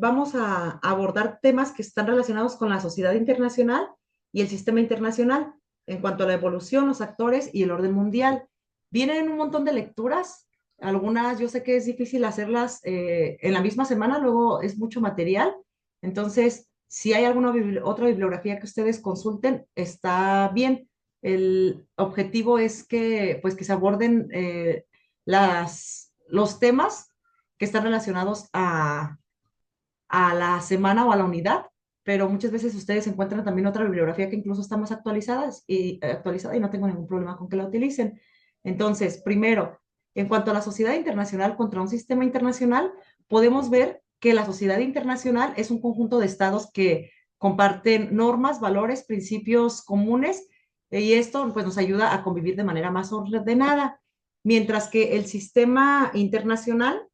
vamos a abordar temas que están relacionados con la sociedad internacional y el sistema internacional en cuanto a la evolución, los actores y el orden mundial. Vienen un montón de lecturas, algunas yo sé que es difícil hacerlas en la misma semana, luego es mucho material, entonces si hay alguna otra bibliografía que ustedes consulten, está bien. El objetivo es que, pues, que se aborden los temas que están relacionados a la semana o a la unidad, pero muchas veces ustedes encuentran también otra bibliografía que incluso está más actualizada y no tengo ningún problema con que la utilicen. Entonces, primero, en cuanto a la sociedad internacional contra un sistema internacional, podemos ver que la sociedad internacional es un conjunto de estados que comparten normas, valores, principios comunes, y esto pues nos ayuda a convivir de manera más ordenada, mientras que el sistema internacional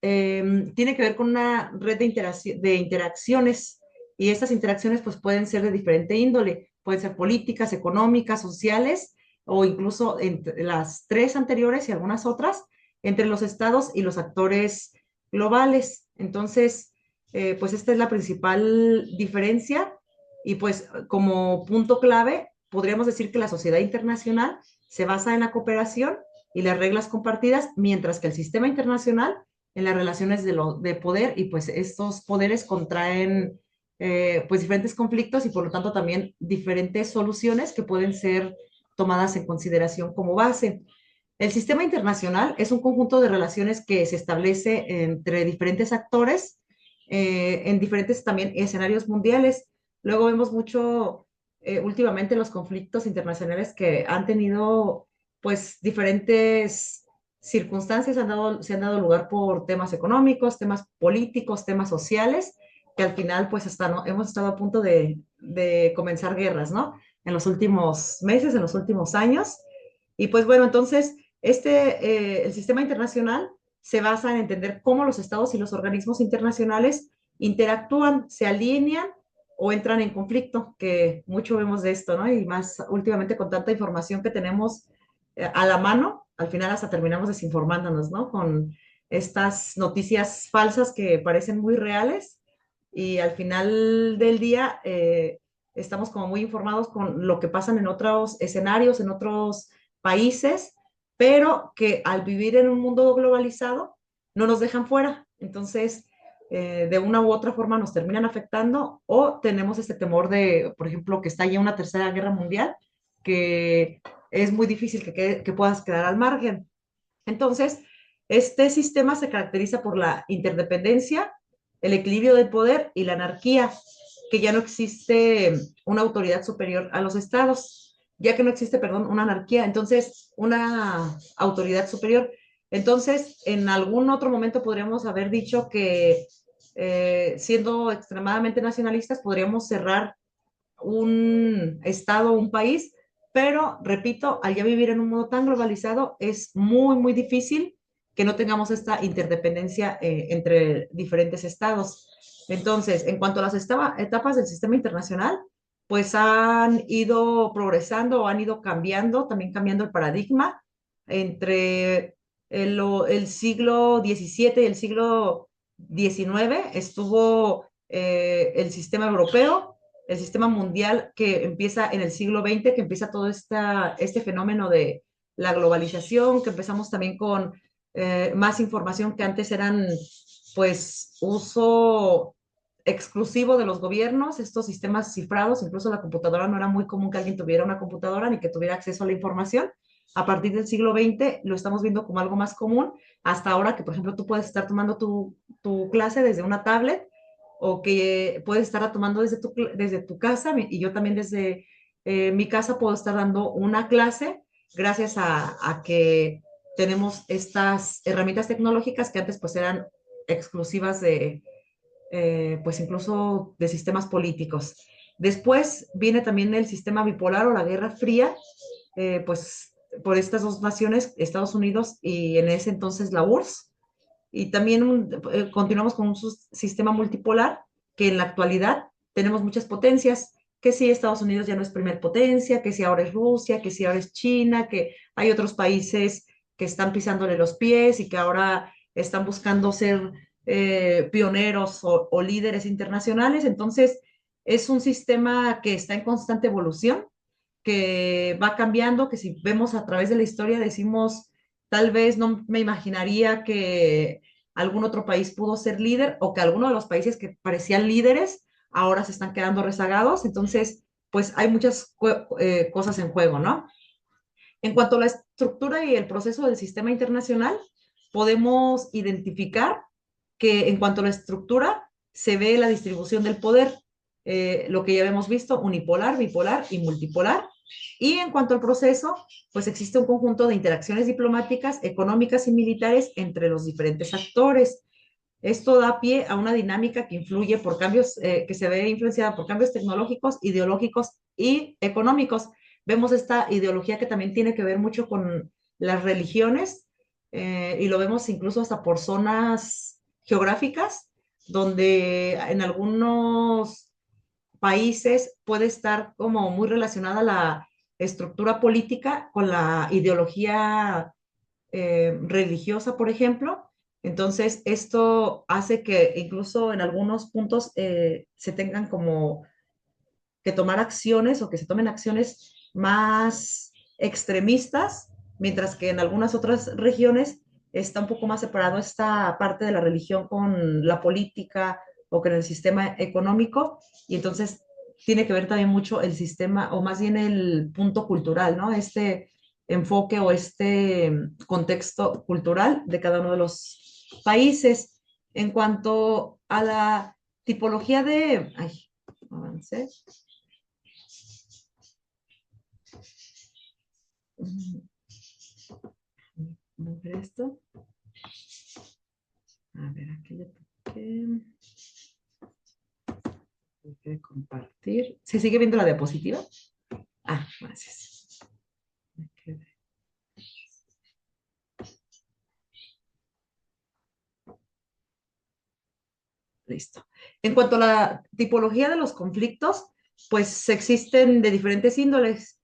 tiene que ver con una red de interacciones, y estas interacciones pues pueden ser de diferente índole, pueden ser políticas, económicas, sociales o incluso entre las tres anteriores y algunas otras entre los estados y los actores globales. Entonces, pues esta es la principal diferencia, y pues como punto clave podríamos decir que la sociedad internacional se basa en la cooperación y las reglas compartidas, mientras que el sistema internacional en las relaciones de poder, y pues estos poderes contraen pues diferentes conflictos y por lo tanto también diferentes soluciones que pueden ser tomadas en consideración como base. El sistema internacional es un conjunto de relaciones que se establece entre diferentes actores en diferentes también escenarios mundiales. Luego vemos mucho últimamente los conflictos internacionales que han tenido pues diferentes circunstancias, se han dado lugar por temas económicos, temas políticos, temas sociales, que al final pues hasta no, hemos estado a punto de comenzar guerras, ¿no? En los últimos meses, en los últimos años. Y pues bueno, entonces el sistema internacional se basa en entender cómo los estados y los organismos internacionales interactúan, se alinean o entran en conflicto, que mucho vemos de esto, ¿no? Y más últimamente con tanta información que tenemos a la mano, al final hasta terminamos desinformándonos, ¿no? Con estas noticias falsas que parecen muy reales y al final del día estamos como muy informados con lo que pasan en otros escenarios, en otros países, pero que al vivir en un mundo globalizado no nos dejan fuera. Entonces, de una u otra forma nos terminan afectando o tenemos este temor de, por ejemplo, que está ya una tercera guerra mundial, que es muy difícil que puedas quedar al margen. Entonces, este sistema se caracteriza por la interdependencia, el equilibrio del poder y la anarquía, que ya no existe una autoridad superior a los estados, ya que no existe, perdón, una anarquía, entonces una autoridad superior. Entonces, en algún otro momento podríamos haber dicho que siendo extremadamente nacionalistas, podríamos cerrar un estado, un país, pero repito, al ya vivir en un mundo tan globalizado, es muy, muy difícil que no tengamos esta interdependencia entre diferentes estados. Entonces, en cuanto a las etapas del sistema internacional, pues han ido progresando o han ido cambiando, también cambiando el paradigma entre el siglo XVII y el siglo XIX. Estuvo el sistema europeo, el sistema mundial que empieza en el siglo XX, que empieza todo este fenómeno de la globalización, que empezamos también con más información que antes eran pues uso exclusivo de los gobiernos, estos sistemas cifrados, incluso la computadora no era muy común que alguien tuviera una computadora ni que tuviera acceso a la información. A partir del siglo XX lo estamos viendo como algo más común, hasta ahora que, por ejemplo, tú puedes estar tomando tu clase desde una tablet o que puedes estar tomando desde tu casa, y yo también desde mi casa puedo estar dando una clase gracias a que tenemos estas herramientas tecnológicas que antes pues eran exclusivas de, pues incluso de sistemas políticos. Después viene también el sistema bipolar o la Guerra Fría, pues por estas dos naciones, Estados Unidos y en ese entonces la URSS, y también continuamos con un sistema multipolar que en la actualidad tenemos muchas potencias, que si Estados Unidos ya no es primer potencia, que si ahora es Rusia, que si ahora es China, que hay otros países que están pisándole los pies y que ahora están buscando ser pioneros o líderes internacionales. Entonces, es un sistema que está en constante evolución, que va cambiando, que si vemos a través de la historia decimos, tal vez no me imaginaría que algún otro país pudo ser líder o que alguno de los países que parecían líderes ahora se están quedando rezagados. Entonces, pues hay muchas cosas en juego, ¿no? En cuanto a la estructura y el proceso del sistema internacional, podemos identificar que en cuanto a la estructura se ve la distribución del poder, lo que ya hemos visto, unipolar, bipolar y multipolar. Y en cuanto al proceso, pues existe un conjunto de interacciones diplomáticas, económicas y militares entre los diferentes actores. Esto da pie a una dinámica que influye por cambios, que se ve influenciada por cambios tecnológicos, ideológicos y económicos. Vemos esta ideología que también tiene que ver mucho con las religiones, y lo vemos incluso hasta por zonas geográficas, donde en algunos países puede estar como muy relacionada la estructura política con la ideología religiosa, por ejemplo. Entonces, esto hace que incluso en algunos puntos se tengan como que tomar acciones o que se tomen acciones más extremistas, mientras que en algunas otras regiones está un poco más separado esta parte de la religión con la política o con el sistema económico, y entonces tiene que ver también mucho el sistema, o más bien el punto cultural, ¿no? Este enfoque o este contexto cultural de cada uno de los países. En cuanto a la tipología de... Ay, avancé. Mover esto. A ver, aquí le toqué. Voy a compartir. ¿Se sigue viendo la diapositiva? Ah, gracias. Listo. En cuanto a la tipología de los conflictos, pues existen de diferentes índoles: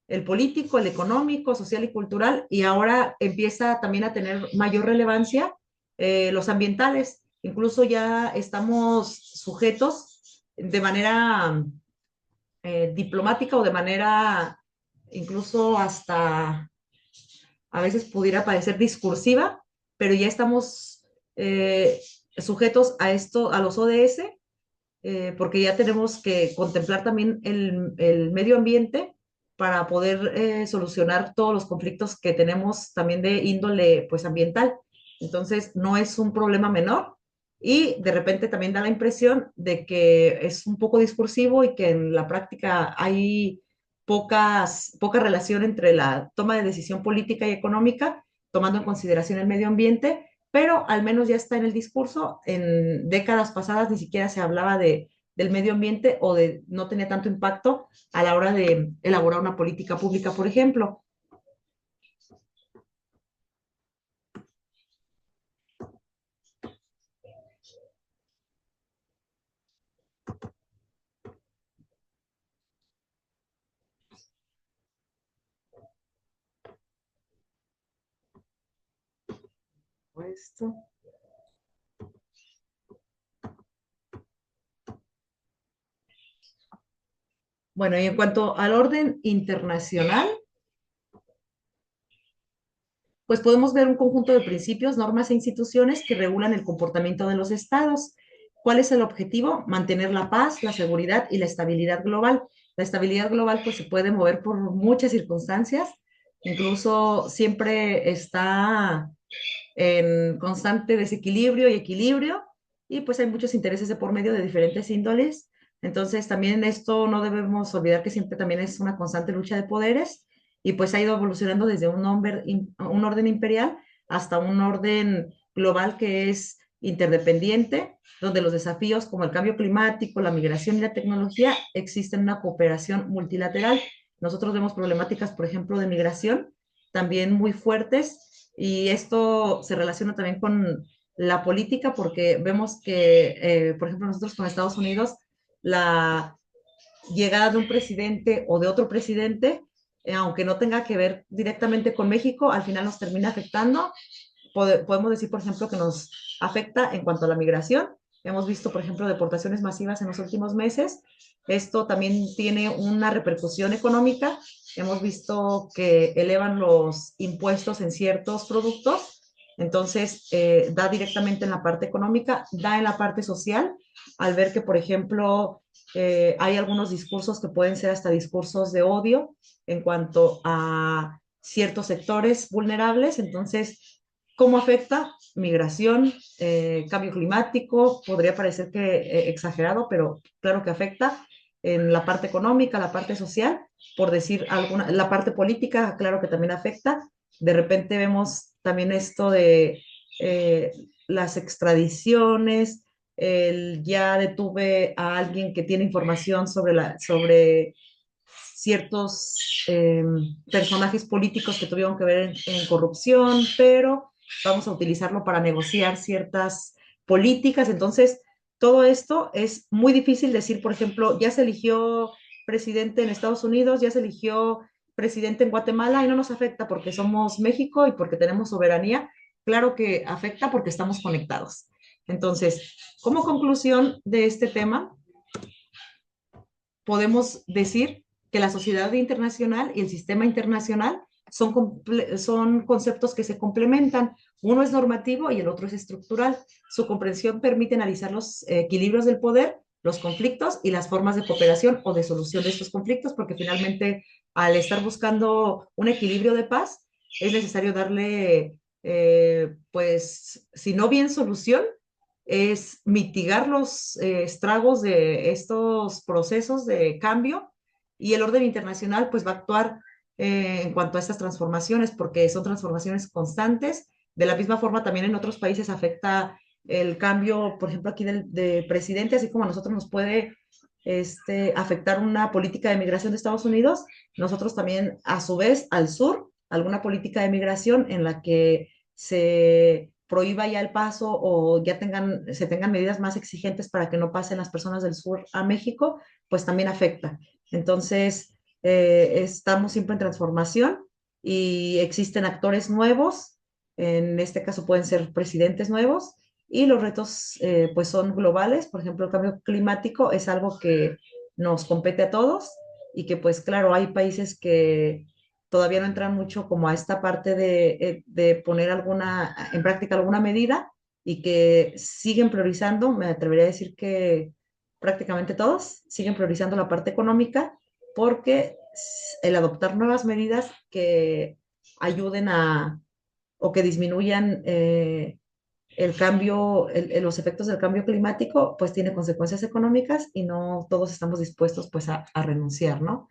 el político, el económico, social y cultural, y ahora empieza también a tener mayor relevancia los ambientales. Incluso ya estamos sujetos de manera diplomática o de manera incluso hasta a veces pudiera parecer discursiva, pero ya estamos eh, sujetos a esto, a los ODS, porque ya tenemos que contemplar también el medio ambiente para poder solucionar todos los conflictos que tenemos también de índole pues ambiental. Entonces, no es un problema menor, y de repente también da la impresión de que es un poco discursivo y que en la práctica hay poca relación entre la toma de decisión política y económica, tomando en consideración el medio ambiente, pero al menos ya está en el discurso. En décadas pasadas ni siquiera se hablaba del medio ambiente, o de no tenía tanto impacto a la hora de elaborar una política pública, por ejemplo. Esto. Bueno, y en cuanto al orden internacional, pues podemos ver un conjunto de principios, normas e instituciones que regulan el comportamiento de los estados. ¿Cuál es el objetivo? Mantener la paz, la seguridad y la estabilidad global. La estabilidad global pues se puede mover por muchas circunstancias, incluso siempre está en constante desequilibrio y equilibrio, y pues hay muchos intereses de por medio de diferentes índoles. Entonces también esto no debemos olvidar que siempre también es una constante lucha de poderes, y pues ha ido evolucionando desde un orden imperial hasta un orden global que es interdependiente, donde los desafíos como el cambio climático, la migración y la tecnología existen una cooperación multilateral. Nosotros vemos problemáticas, por ejemplo, de migración también muy fuertes, y esto se relaciona también con la política, porque vemos que, por ejemplo, nosotros con Estados Unidos, la llegada de un presidente o de otro presidente, aunque no tenga que ver directamente con México, al final nos termina afectando. podemos decir, por ejemplo, que nos afecta en cuanto a la migración. Hemos visto, por ejemplo, deportaciones masivas en los últimos meses. Esto también tiene una repercusión económica. Hemos visto que elevan los impuestos en ciertos productos. Entonces, da directamente en la parte económica, da en la parte social, al ver que, por ejemplo, hay algunos discursos que pueden ser hasta discursos de odio en cuanto a ciertos sectores vulnerables. Entonces, ¿cómo afecta? Migración, cambio climático, podría parecer que exagerado, pero claro que afecta en la parte económica, la parte social, por decir alguna, la parte política, claro que también afecta. De repente vemos también esto de eh, las extradiciones, ya detuve a alguien que tiene información sobre ciertos personajes políticos que tuvieron que ver en corrupción, pero vamos a utilizarlo para negociar ciertas políticas. Entonces, todo esto es muy difícil decir, por ejemplo, ya se eligió presidente en Estados Unidos, ya se eligió presidente en Guatemala y no nos afecta porque somos México y porque tenemos soberanía. Claro que afecta porque estamos conectados. Entonces, como conclusión de este tema, podemos decir que la sociedad internacional y el sistema internacional son conceptos que se complementan. Uno es normativo y el otro es estructural. Su comprensión permite analizar los equilibrios del poder, los conflictos y las formas de cooperación o de solución de estos conflictos, porque finalmente al estar buscando un equilibrio de paz, es necesario darle, pues, si no bien solución, es mitigar los estragos de estos procesos de cambio, y el orden internacional pues va a actuar en cuanto a estas transformaciones porque son transformaciones constantes. De la misma forma también en otros países afecta el cambio, por ejemplo aquí de presidente, así como a nosotros nos puede afectar una política de migración de Estados Unidos, nosotros también a su vez al sur, alguna política de migración en la que se prohíba ya el paso o ya se tengan medidas más exigentes para que no pasen las personas del sur a México, pues también afecta. Entonces, estamos siempre en transformación y existen actores nuevos, en este caso pueden ser presidentes nuevos, y los retos pues son globales. Por ejemplo, el cambio climático es algo que nos compete a todos y que pues claro, hay países que todavía no entran mucho como a esta parte de poner en práctica alguna medida y que siguen priorizando, me atrevería a decir que prácticamente todos siguen priorizando la parte económica porque el adoptar nuevas medidas que ayuden o que disminuyan el cambio, los efectos del cambio climático, pues tiene consecuencias económicas y no todos estamos dispuestos pues a renunciar, ¿no?